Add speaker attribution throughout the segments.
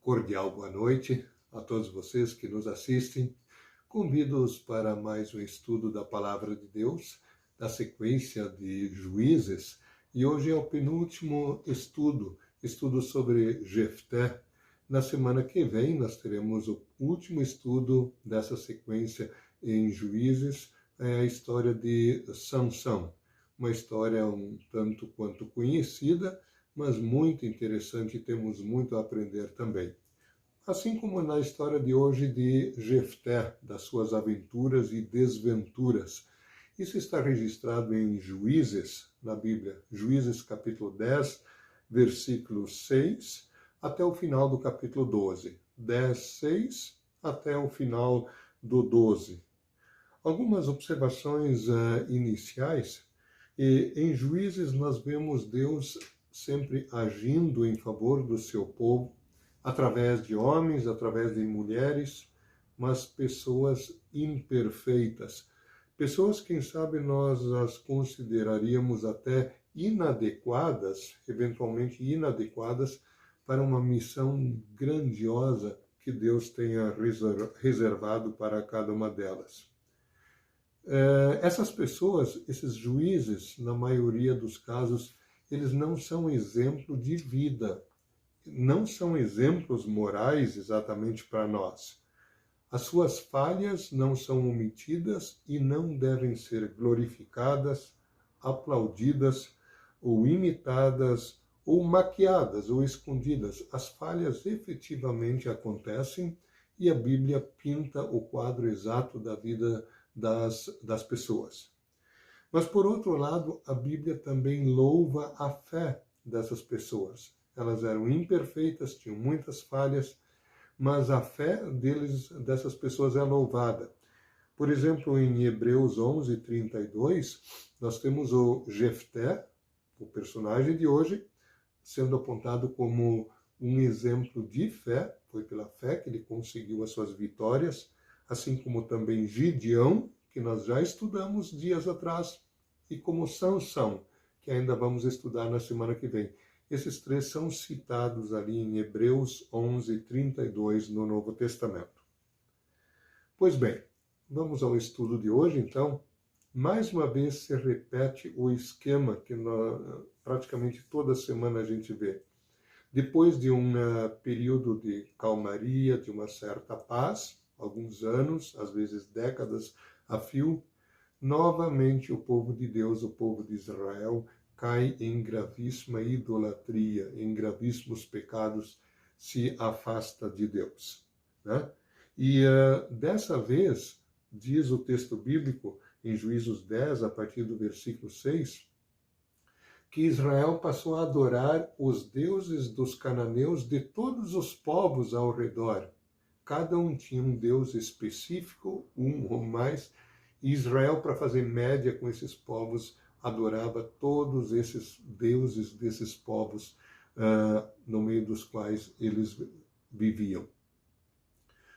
Speaker 1: cordial boa noite a todos vocês que nos assistem. Convido-os para mais um estudo da Palavra de Deus, da sequência de Juízes, e hoje é o penúltimo estudo sobre Jefté. Na semana que vem nós teremos o último estudo dessa sequência em Juízes, a história de Sansão, uma história um tanto quanto conhecida, mas muito interessante, temos muito a aprender também. Assim como na história de hoje de Jefté, das suas aventuras e desventuras. Isso está registrado em Juízes, na Bíblia, Juízes capítulo 10, versículo 6, até o final do capítulo 12. 10, 6, até o final do 12. Algumas observações iniciais. Em Juízes nós vemos Deus sempre agindo em favor do seu povo, através de homens, através de mulheres, mas pessoas imperfeitas. Pessoas, quem sabe, nós as consideraríamos até inadequadas, eventualmente inadequadas, para uma missão grandiosa que Deus tenha reservado para cada uma delas. Essas pessoas, esses juízes, na maioria dos casos, eles não são exemplo de vida, não são exemplos morais exatamente para nós. As suas falhas não são omitidas e não devem ser glorificadas, aplaudidas, ou imitadas, ou maquiadas, ou escondidas. As falhas efetivamente acontecem e a Bíblia pinta o quadro exato da vida das pessoas. Mas, por outro lado, a Bíblia também louva a fé dessas pessoas. Elas eram imperfeitas, tinham muitas falhas, mas a fé dessas pessoas é louvada. Por exemplo, em Hebreus 11, 32, nós temos o Jefté, o personagem de hoje, sendo apontado como um exemplo de fé. Foi pela fé que ele conseguiu as suas vitórias, assim como também Gideão, que nós já estudamos dias atrás, e como Sansão, que ainda vamos estudar na semana que vem. Esses três são citados ali em Hebreus 11, 32, no Novo Testamento. Pois bem, vamos ao estudo de hoje, então. Mais uma vez se repete o esquema que praticamente toda semana a gente vê. Depois de um período de calmaria, de uma certa paz, alguns anos, às vezes décadas a fio, novamente o povo de Deus, o povo de Israel, cai em gravíssima idolatria, em gravíssimos pecados, se afasta de Deus. Né? E dessa vez, diz o texto bíblico, em Juízes 10, a partir do versículo 6, que Israel passou a adorar os deuses dos cananeus de todos os povos ao redor. Cada um tinha um deus específico, um ou mais, e Israel, para fazer média com esses povos, adorava todos esses deuses desses povos no meio dos quais eles viviam.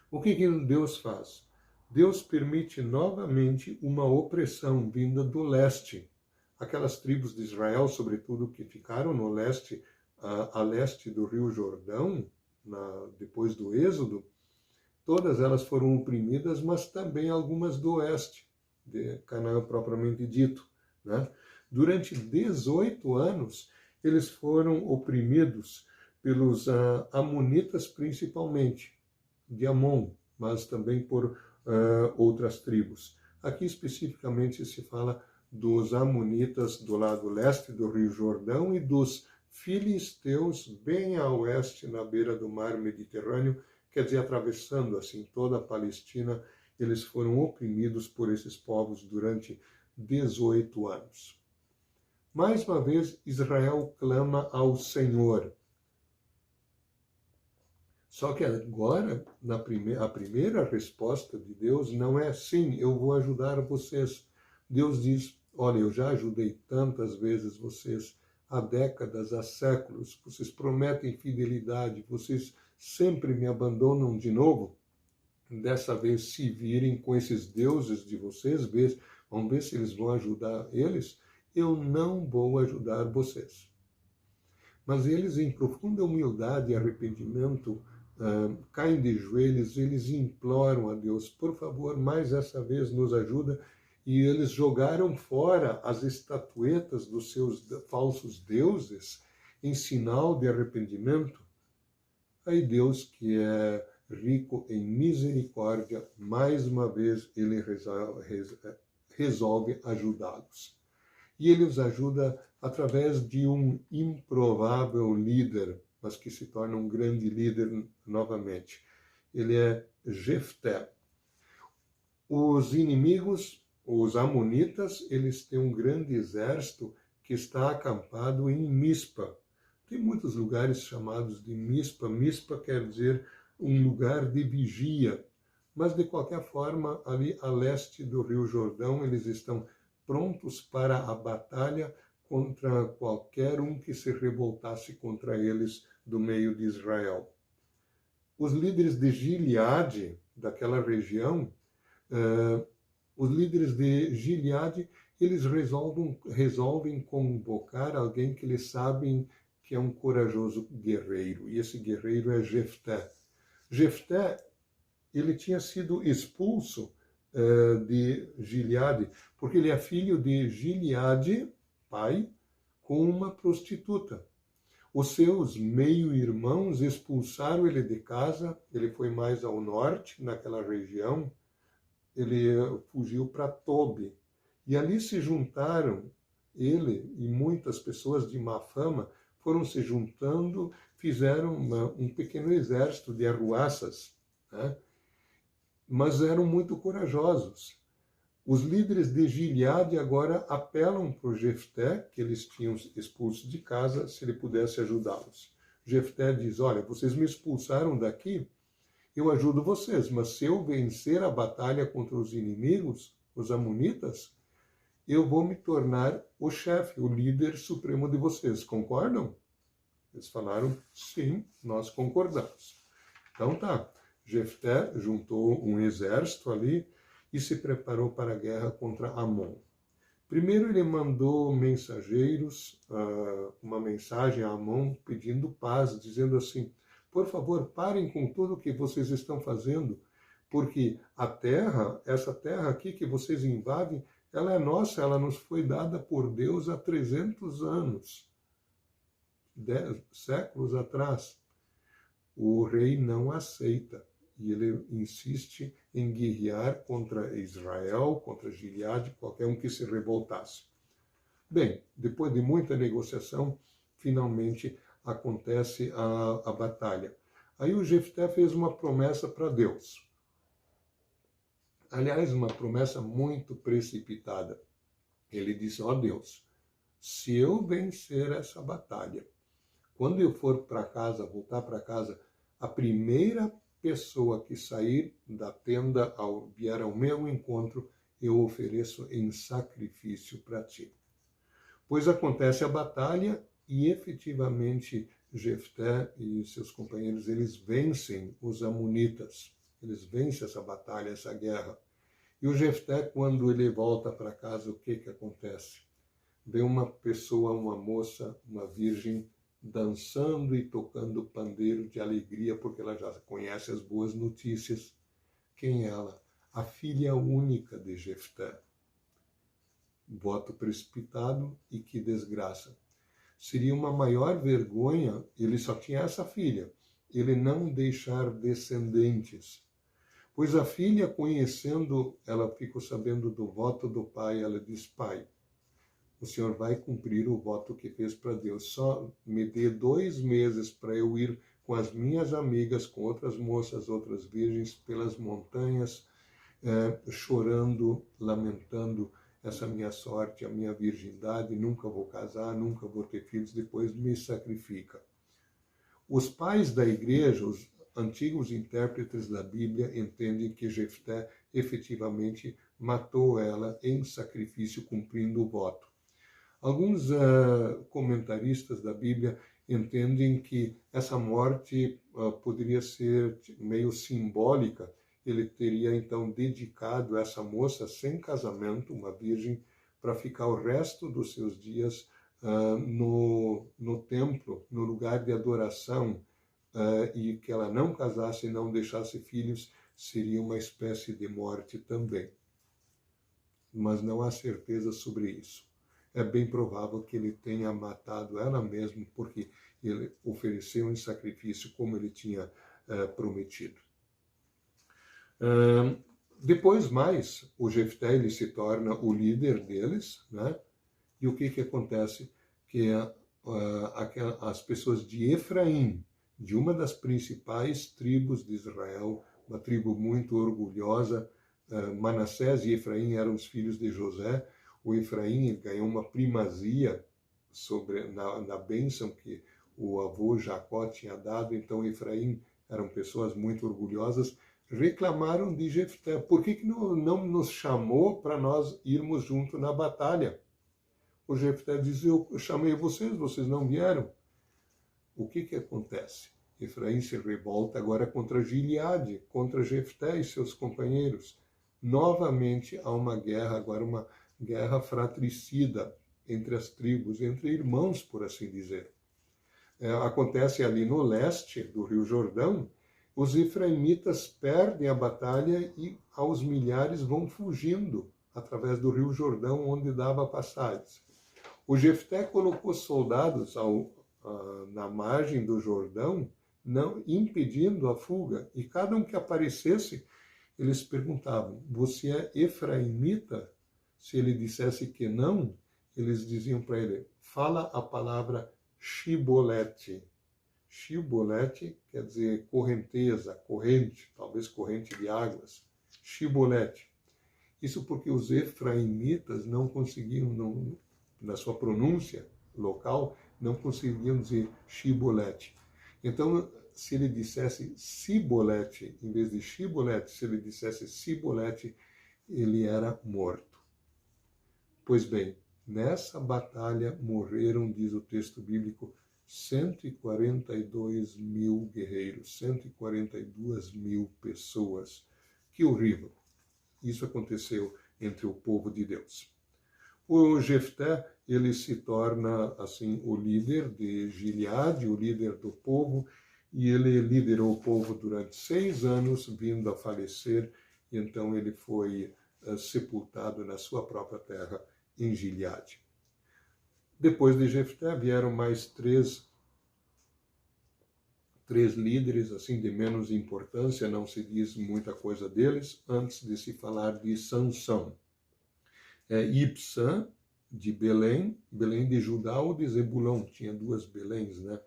Speaker 1: O que Deus faz? Deus permite novamente uma opressão vinda do leste. Aquelas tribos de Israel, sobretudo, que ficaram no leste, a leste do Rio Jordão, depois do Êxodo, todas elas foram oprimidas, mas também algumas do oeste, de Canaã propriamente dito. Né? Durante 18 anos, eles foram oprimidos pelos amonitas principalmente, de Amon, mas também por outras tribos. Aqui especificamente se fala dos amonitas do lado leste do Rio Jordão e dos filisteus bem a oeste, na beira do mar Mediterrâneo, quer dizer, atravessando assim toda a Palestina. Eles foram oprimidos por esses povos durante 18 anos. Mais uma vez, Israel clama ao Senhor. Só que agora, a primeira resposta de Deus não é sim, eu vou ajudar vocês. Deus diz, olha, eu já ajudei tantas vezes vocês, há décadas, há séculos, vocês prometem fidelidade, vocês sempre me abandonam de novo. Dessa vez se virem com esses deuses de vocês, vamos ver se eles vão ajudar eles. Eu não vou ajudar vocês. Mas eles, em profunda humildade e arrependimento, caem de joelhos, eles imploram a Deus, por favor, mais essa vez nos ajuda. E eles jogaram fora as estatuetas dos seus falsos deuses em sinal de arrependimento. Aí Deus, que é rico em misericórdia, mais uma vez ele resolve ajudá-los. E ele os ajuda através de um improvável líder, mas que se torna um grande líder novamente. Ele é Jefté. Os inimigos, os amonitas, eles têm um grande exército que está acampado em Mispa. Tem muitos lugares chamados de Mispa. Mispa quer dizer um lugar de vigia. Mas, de qualquer forma, ali a leste do Rio Jordão, eles estão prontos para a batalha contra qualquer um que se revoltasse contra eles do meio de Israel. Os líderes de Gileade, daquela região, eles resolvem convocar alguém que eles sabem que é um corajoso guerreiro, e esse guerreiro é Jefté. Jefté, ele tinha sido expulso de Gileade, porque ele é filho de Gileade, pai, com uma prostituta. Os seus meio-irmãos expulsaram ele de casa, ele foi mais ao norte, naquela região, ele fugiu para Tobi. E ali se juntaram, ele e muitas pessoas de má fama foram se juntando, fizeram um pequeno exército de arruaças, né? Mas eram muito corajosos. Os líderes de Gileade agora apelam para o Jefté, que eles tinham expulso de casa, se ele pudesse ajudá-los. Jefté diz, olha, vocês me expulsaram daqui, eu ajudo vocês, mas se eu vencer a batalha contra os inimigos, os amonitas, eu vou me tornar o chefe, o líder supremo de vocês. Concordam? Eles falaram, sim, nós concordamos. Então tá, Jefté juntou um exército ali e se preparou para a guerra contra Amon. Primeiro ele mandou mensageiros, uma mensagem a Amon pedindo paz, dizendo assim, por favor, parem com tudo o que vocês estão fazendo, porque a terra, essa terra aqui que vocês invadem, ela é nossa, ela nos foi dada por Deus há 300 anos, 10 séculos atrás. O rei não aceita e ele insiste em guerrear contra Israel, contra Gileade, qualquer um que se revoltasse. Bem, depois de muita negociação, finalmente acontece a batalha. Aí o Jefté fez uma promessa para Deus. Aliás, uma promessa muito precipitada. Ele disse, ó Deus, se eu vencer essa batalha, quando eu for para casa, voltar para casa, a primeira pessoa que sair da tenda vier ao meu encontro, eu ofereço em sacrifício para ti. Pois acontece a batalha e efetivamente Jefté e seus companheiros, eles vencem os amonitas. Eles vencem essa batalha, essa guerra. E o Jefté, quando ele volta para casa, o que acontece? Vê uma pessoa, uma moça, uma virgem, dançando e tocando pandeiro de alegria, porque ela já conhece as boas notícias. Quem é ela? A filha única de Jefté. Voto precipitado e que desgraça. Seria uma maior vergonha, ele só tinha essa filha, ele não deixar descendentes. Pois a filha, conhecendo, ela ficou sabendo do voto do pai, ela diz, pai, o senhor vai cumprir o voto que fez para Deus, só me dê 2 meses para eu ir com as minhas amigas, com outras moças, outras virgens, pelas montanhas, chorando, lamentando essa minha sorte, a minha virgindade, nunca vou casar, nunca vou ter filhos, depois me sacrifica. Os pais da igreja, os antigos intérpretes da Bíblia, entendem que Jefté efetivamente matou ela em sacrifício, cumprindo o voto. Alguns comentaristas da Bíblia entendem que essa morte poderia ser meio simbólica. Ele teria então dedicado essa moça sem casamento, uma virgem, para ficar o resto dos seus dias no templo, no lugar de adoração, e que ela não casasse e não deixasse filhos, seria uma espécie de morte também. Mas não há certeza sobre isso. É bem provável que ele tenha matado ela mesma, porque ele ofereceu em sacrifício como ele tinha prometido. Depois mais, o Jefté ele se torna o líder deles, né? E o que acontece? Que as pessoas de Efraim, de uma das principais tribos de Israel, uma tribo muito orgulhosa, Manassés e Efraim eram os filhos de José. O Efraim ganhou uma primazia na bênção que o avô Jacó tinha dado, então Efraim eram pessoas muito orgulhosas, reclamaram de Jefté. Por que não nos chamou para nós irmos junto na batalha? O Jefté diz, eu chamei vocês não vieram. O que acontece? Efraim se revolta agora contra Gileade, contra Jefté e seus companheiros. Novamente há uma guerra, agora uma guerra fratricida entre as tribos, entre irmãos, por assim dizer. Acontece ali no leste do Rio Jordão, os efraimitas perdem a batalha e aos milhares vão fugindo através do Rio Jordão, onde dava passagens. O Jefté colocou soldados na margem do Jordão, não impedindo a fuga, e cada um que aparecesse, eles perguntavam, você é efraimita? Se ele dissesse que não, eles diziam para ele, fala a palavra Shibolete. Shibolete quer dizer correnteza, corrente, talvez corrente de águas. Shibolete. Isso porque os efraimitas não conseguiam, na sua pronúncia local, não conseguiam dizer Shibolete. Então, se ele dissesse Sibolete, em vez de Shibolete, se ele dissesse Sibolete, ele era morto. Pois bem, nessa batalha morreram, diz o texto bíblico, 142 mil guerreiros, 142 mil pessoas. Que horrível! Isso aconteceu entre o povo de Deus. O Jefté, ele se torna, assim, o líder de Gileade, o líder do povo, e ele liderou o povo durante 6 anos, vindo a falecer, e então ele foi sepultado na sua própria terra, em Gileade. Depois de Jefté vieram mais três líderes, assim, de menos importância, não se diz muita coisa deles, antes de se falar de Sansão. Ibsã, de Belém de Judá ou de Zebulão, tinha 2 Beléns, né?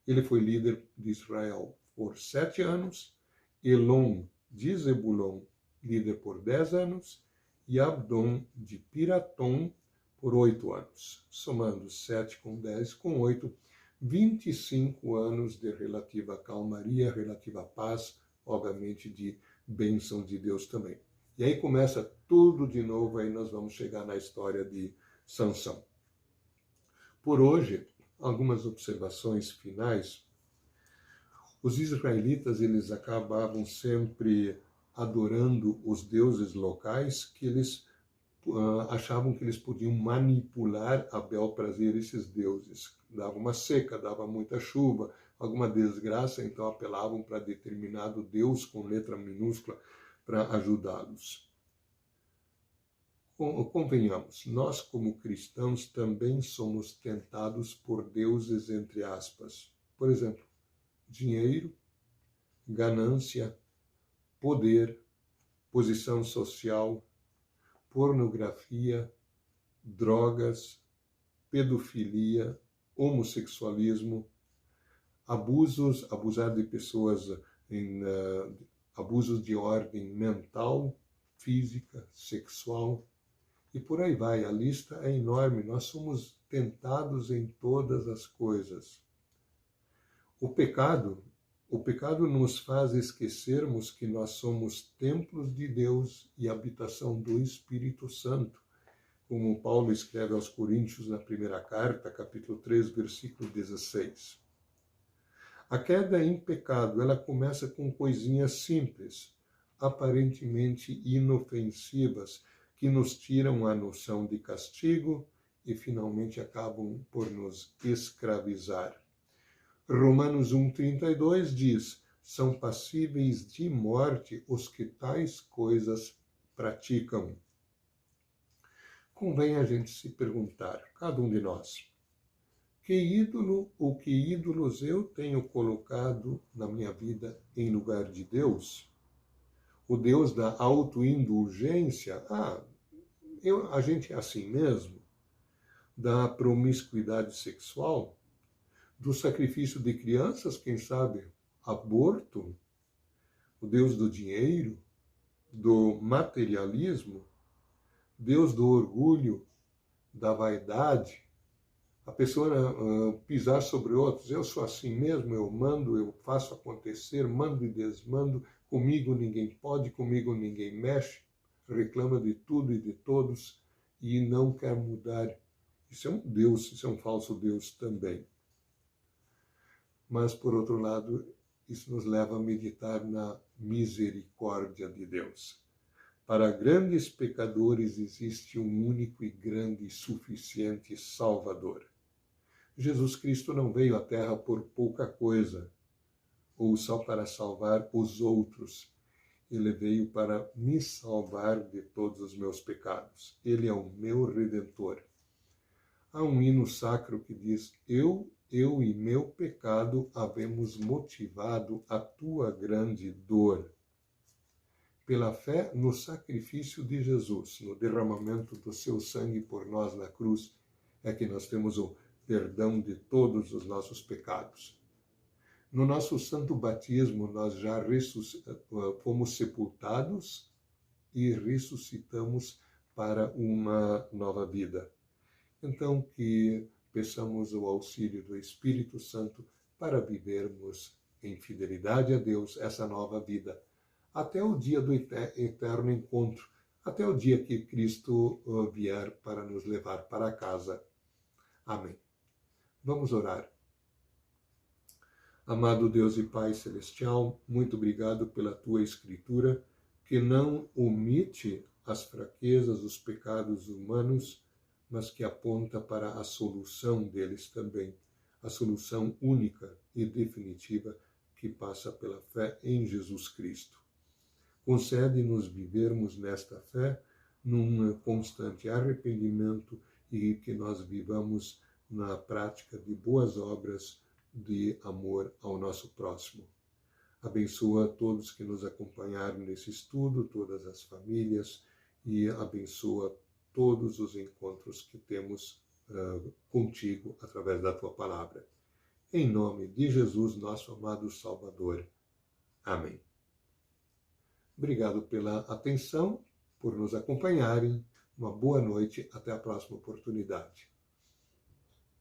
Speaker 1: Ele foi líder de Israel por 7 anos, Elon, de Zebulão, líder por 10 anos, e Abdom, de Piratom, por 8 anos, somando 7 com 10 com 8, 25 anos de relativa calmaria, relativa paz, obviamente de bênção de Deus também. E aí começa tudo de novo, aí nós vamos chegar na história de Sansão. Por hoje, algumas observações finais. Os israelitas, eles acabavam sempre adorando os deuses locais que eles achavam que eles podiam manipular a bel prazer esses deuses. Dava uma seca, dava muita chuva, alguma desgraça, então apelavam para determinado deus com letra minúscula para ajudá-los. Convenhamos, nós como cristãos também somos tentados por deuses, entre aspas. Por exemplo, dinheiro, ganância, poder, posição social, pornografia, drogas, pedofilia, homossexualismo, abusar de pessoas abusos de ordem mental, física, sexual, e por aí vai. A lista é enorme. Nós somos tentados em todas as coisas. O pecado nos faz esquecermos que nós somos templos de Deus e habitação do Espírito Santo, como Paulo escreve aos Coríntios na primeira carta, capítulo 3, versículo 16. A queda em pecado, ela começa com coisinhas simples, aparentemente inofensivas, que nos tiram a noção de castigo e finalmente acabam por nos escravizar. Romanos 1,32 diz: são passíveis de morte os que tais coisas praticam. Convém a gente se perguntar, cada um de nós, que ídolo ou que ídolos eu tenho colocado na minha vida em lugar de Deus? O Deus da autoindulgência? A gente é assim mesmo? Da promiscuidade sexual? Do sacrifício de crianças, quem sabe? Aborto? O Deus do dinheiro? Do materialismo? Deus do orgulho? Da vaidade? A pessoa pisar sobre outros, eu sou assim mesmo, eu mando, eu faço acontecer, mando e desmando, comigo ninguém pode, comigo ninguém mexe, reclama de tudo e de todos e não quer mudar. Isso é um Deus, isso é um falso Deus também. Mas, por outro lado, isso nos leva a meditar na misericórdia de Deus. Para grandes pecadores existe um único e grande e suficiente Salvador. Jesus Cristo não veio à Terra por pouca coisa, ou só para salvar os outros. Ele veio para me salvar de todos os meus pecados. Ele é o meu Redentor. Há um hino sacro que diz: eu e meu pecado havemos motivado a tua grande dor. Pela fé no sacrifício de Jesus, no derramamento do seu sangue por nós na cruz, é que nós temos o perdão de todos os nossos pecados. No nosso santo batismo, nós já fomos sepultados e ressuscitamos para uma nova vida. Então, que peçamos o auxílio do Espírito Santo para vivermos em fidelidade a Deus essa nova vida, até o dia do eterno encontro, até o dia que Cristo vier para nos levar para casa. Amém. Vamos orar. Amado Deus e Pai Celestial, muito obrigado pela Tua Escritura, que não omite as fraquezas, os pecados humanos, mas que aponta para a solução deles também, a solução única e definitiva que passa pela fé em Jesus Cristo. Concede-nos vivermos nesta fé, num constante arrependimento e que nós vivamos na prática de boas obras de amor ao nosso próximo. Abençoa todos que nos acompanharam nesse estudo, todas as famílias, e abençoa todos os encontros que temos contigo através da Tua Palavra. Em nome de Jesus, nosso amado Salvador. Amém. Obrigado pela atenção, por nos acompanharem. Uma boa noite, até a próxima oportunidade.